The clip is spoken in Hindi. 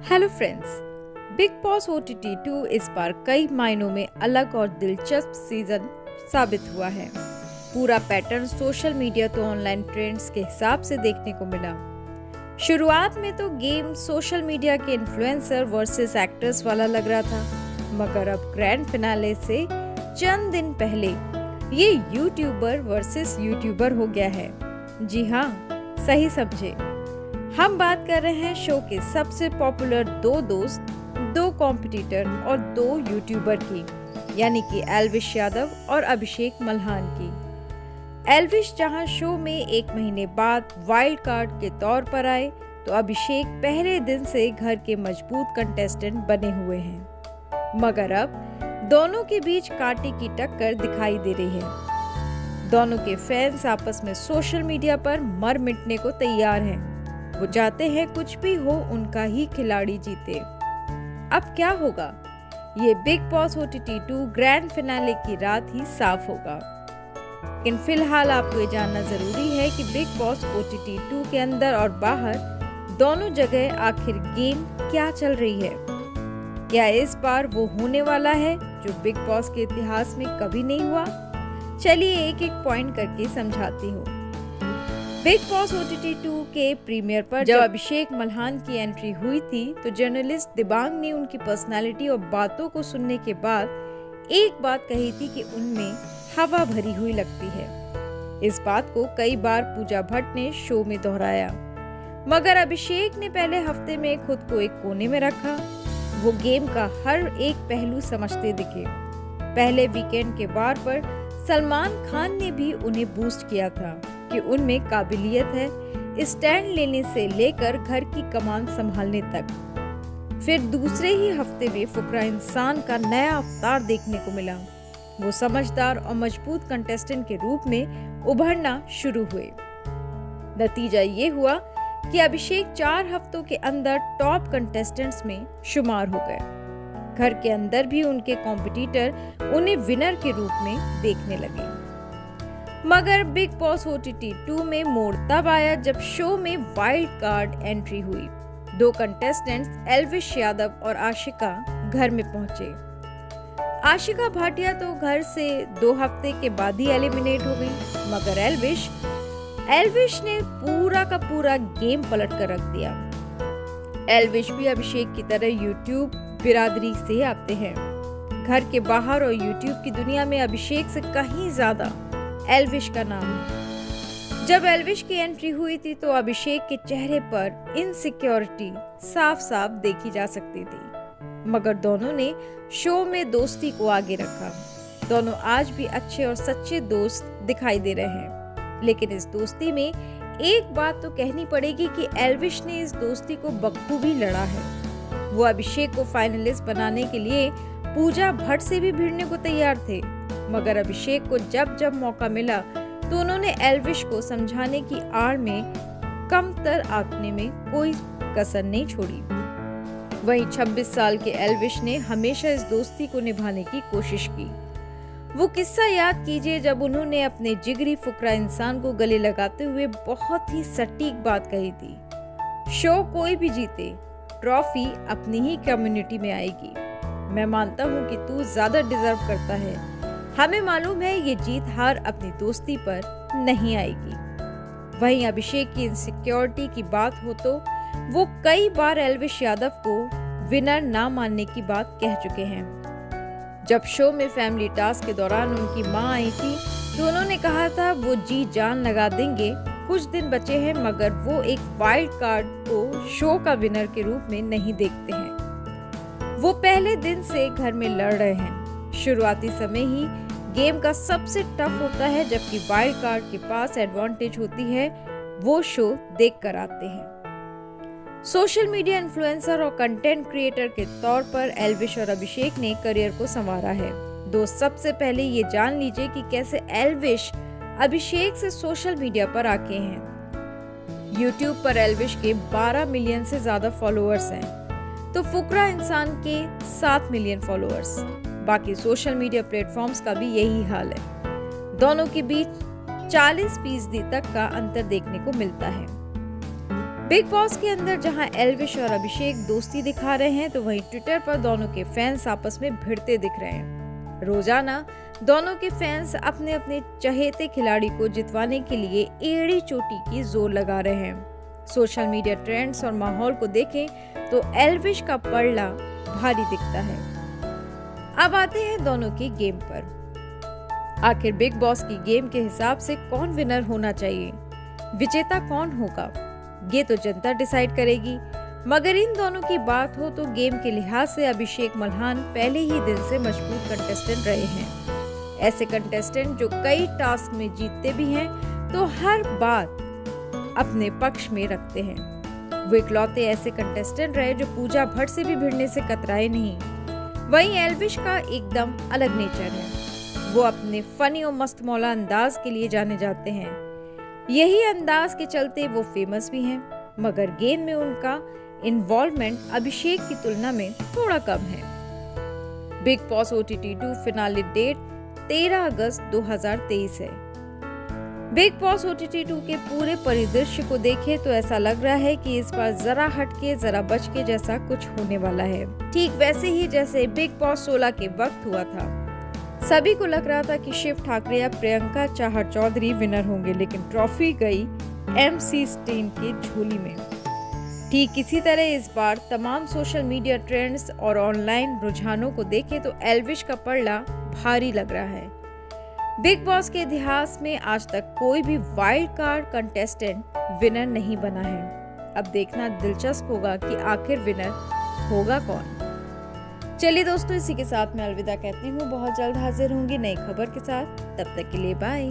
Hello friends, big boss OTT 2 इस बार कई मायनों में अलग और दिलचस्प सीजन साबित हुआ है। पूरा पैटर्न सोशल मीडिया तो ऑनलाइन ट्रेंड्स के हिसाब से देखने को मिला। शुरुआत में तो गेम सोशल मीडिया के इन्फ्लुएंसर वर्सेस एक्टर्स वाला लग रहा था, मगर अब ग्रैंड फिनाले से चंद दिन पहले ये यूट्यूबर वर्सेस यूट्यूबर हो गया है। जी हाँ, सही समझे, हम बात कर रहे हैं शो के सबसे पॉपुलर दो दोस्त, दो कॉम्पिटिटर और दो यूट्यूबर की, यानी कि एल्विश यादव और अभिषेक मल्हान की। एल्विश जहां शो में एक महीने बाद वाइल्ड कार्ड के तौर पर आए, तो अभिषेक पहले दिन से घर के मजबूत कंटेस्टेंट बने हुए हैं। मगर अब दोनों के बीच कांटे की टक्कर दिखाई दे रही है। दोनों के फैंस आपस में सोशल मीडिया पर मर मिटने को तैयार हैं। वो चाहते हैं कुछ भी हो उनका ही खिलाड़ी जीते। अब क्या होगा, ये big boss OTT 2 grand finale की रात ही साफ होगा। लेकिन फिलहाल आपको ये जानना जरूरी है कि बिग बॉस ओटीटी 2 के अंदर और बाहर दोनों जगह आखिर गेम क्या चल रही है। क्या इस बार वो होने वाला है जो बिग बॉस के इतिहास में कभी नहीं हुआ? चलिए एक एक पॉइंट करके समझाती हूँ। बिग बॉस ओटीटी 2 के प्रीमियर पर जब अभिषेक मल्हान की एंट्री हुई थी, तो जर्नलिस्ट दिबांग ने उनकी पर्सनालिटी और बातों को सुनने के बाद एक बात कही थी कि उनमें हवा भरी हुई लगती है। इस बात को कई बार पूजा भट्ट ने शो में दोहराया, मगर अभिषेक ने पहले हफ्ते में खुद को एक कोने में रखा। वो गेम का हर एक पहलू समझते दिखे। पहले वीकेंड के वार पर सलमान खान ने भी उन्हें बूस्ट किया था कि उनमें काबिलियत है, स्टैंड लेने से लेकर घर की कमान संभालने तक। फिर दूसरे ही हफ्ते में फुकरा इंसान का नया अवतार देखने को मिला। वो समझदार और मजबूत कंटेस्टेंट के रूप में उभरना शुरू हुए। नतीजा ये हुआ कि अभिषेक 4 हफ्तों के अंदर टॉप कंटेस्टेंट्स में शुमार हो गए। घर के अंदर भी उनके कॉम्पिटिटर उन्हें विनर के रूप में देखने लगे। मगर बिग बॉस ओटीटी 2 में मोड़ तब आया जब शो में वाइल्ड कार्ड एंट्री हुई। दो कंटेस्टेंट्स एल्विश यादव और आशिका घर में पहुंचे। आशिका भाटिया तो घर से 2 हफ्ते के बाद ही एलिमिनेट हो गई, मगर एल्विश ने पूरा का पूरा गेम पलट कर रख दिया। एल्विश भी अभिषेक की तरह यूट्यूब बिरादरी से आते हैं। घर के बाहर और यूट्यूब की दुनिया में अभिषेक से कहीं ज्यादा एल्विश का नाम है। जब एल्विश की एंट्री हुई थी, तो अभिषेक के चेहरे पर इनसिक्योरिटी साफ साफ देखी जा सकती थी, मगर दोनों ने शो में दोस्ती को आगे रखा। दोनों आज भी अच्छे और सच्चे दोस्त दिखाई दे रहे हैं। लेकिन इस दोस्ती में एक बात तो कहनी पड़ेगी कि एल्विश ने इस दोस्ती को बखूबी लड़ा है। वो अभिषेक को फाइनलिस्ट बनाने के लिए पूजा भट्ट से भी भिड़ने को तैयार थे, मगर अभिषेक को जब जब मौका मिला तो उन्होंने एल्विश को समझाने की आड़ में कमतर आंकने में कोई कसर नहीं छोड़ी। वहीं 26 साल के एल्विश ने हमेशा इस दोस्ती को निभाने की कोशिश की। वो किस्सा याद कीजिए जब उन्होंने अपने जिगरी फुकरा इंसान को गले लगाते हुए बहुत ही सटीक बात कही थी, शो कोई भी जीते, ट्रॉफी अपनी ही कम्युनिटी में आएगी। मैं मानता हूँ कि तू ज्यादा डिजर्व करता है। हमें मालूम है ये जीत हार अपनी दोस्ती पर नहीं आएगी। वहीं अभिषेक की इनसिक्योरिटी की बात हो तो वो कई बार एल्विश यादव को विनर ना मानने की बात कह चुके हैं। जब शो में फैमिली टास्क के दौरान उनकी मां आई थी, तो उन्होंने कहा था वो जी जान लगा देंगे, कुछ दिन बचे हैं, मगर वो एक वाइल्ड कार्ड को शो का विनर के रूप में नहीं देखते हैं। वो पहले दिन से घर में लड़ रहे हैं। शुरुआती समय ही गेम का सबसे टफ होता है, जबकि वाइल्ड कार्ड के पास एडवांटेज होती है। वो शो देख कर आते हैं। सोशल मीडिया इन्फ्लुएंसर और कंटेंट क्रिएटर के तौर पर एल्विश और अभिषेक ने करियर को संवारा है। दोस्त, सबसे पहले ये जान लीजिए कि कैसे एल्विश अभिषेक से सोशल मीडिया पर आके हैं। यूट्यूब पर एल्विश के 12 मिलियन से ज्यादा फॉलोअर्स हैं, तो फुकरा इंसान के 7 मिलियन फॉलोअर्स। बाकी सोशल मीडिया प्लेटफॉर्म्स का भी यही हाल है। दोनों के बीच 40% तक का अंतर देखने को मिलता है। बिग बॉस के अंदर जहां एल्विश और अभिषेक दोस्ती दिखा रहे हैं, तो वहीं ट्विटर पर दोनों के फैंस आपस में भिड़ते दिख रहे हैं। रोजाना दोनों के फैंस अपने अपने चहेते खिलाड़ी को जितवाने के लिए एड़ी चोटी की जोर लगा रहे हैं। सोशल मीडिया ट्रेंड्स और माहौल को देखें तो एल्विश का पलड़ा भारी दिखता है। अब आते हैं दोनों की गेम पर। आखिर बिग बॉस की गेम के हिसाब से कौन विनर होना चाहिए, विजेता कौन होगा, ये तो जनता डिसाइड करेगी। मगर इन दोनों की बात हो तो गेम के लिहाज से अभिषेक मल्हान पहले ही दिन से मजबूत कंटेस्टेंट रहे हैं। ऐसे कंटेस्टेंट जो कई टास्क में जीतते भी हैं, तो हर बात अपने पक्ष में रखते हैं। वो इकलौते ऐसे कंटेस्टेंट रहे जो पूजा भट्ट से भी भिड़ने से कतराए नहीं। वहीं एल्विश का एकदम अलग नेचर है। वो अपने फनी और मस्त मौला अंदाज के लिए जाने जाते हैं। यही अंदाज के चलते वो फेमस भी हैं, मगर गेम में उनका इन्वॉल्वमेंट अभिषेक की तुलना में थोड़ा कम है। Bigg Boss OTT 2 finale date 13 अगस्त 2023 है। बिग बॉस OTT 2 के पूरे परिदृश्य को देखें तो ऐसा लग रहा है कि इस बार जरा हटके जरा बचके जैसा कुछ होने वाला है। ठीक वैसे ही जैसे बिग बॉस 16 के वक्त हुआ था। सभी को लग रहा था कि शिव ठाकरे या प्रियंका चाहर चौधरी विनर होंगे, लेकिन ट्रॉफी गई MC स्टेन की झोली में। ठीक इसी तरह इस बार तमाम सोशल मीडिया ट्रेंड्स और ऑनलाइन रुझानों को देखें तो एल्विश का पलड़ा भारी लग रहा है। बिग बॉस के इतिहास में आज तक कोई भी वाइल्ड कार्ड कंटेस्टेंट विनर नहीं बना है। अब देखना दिलचस्प होगा कि आखिर विनर होगा कौन। चलिए दोस्तों, इसी के साथ मैं अलविदा कहती हूँ। बहुत जल्द हाजिर होंगी नई खबर के साथ। तब तक के लिए बाय।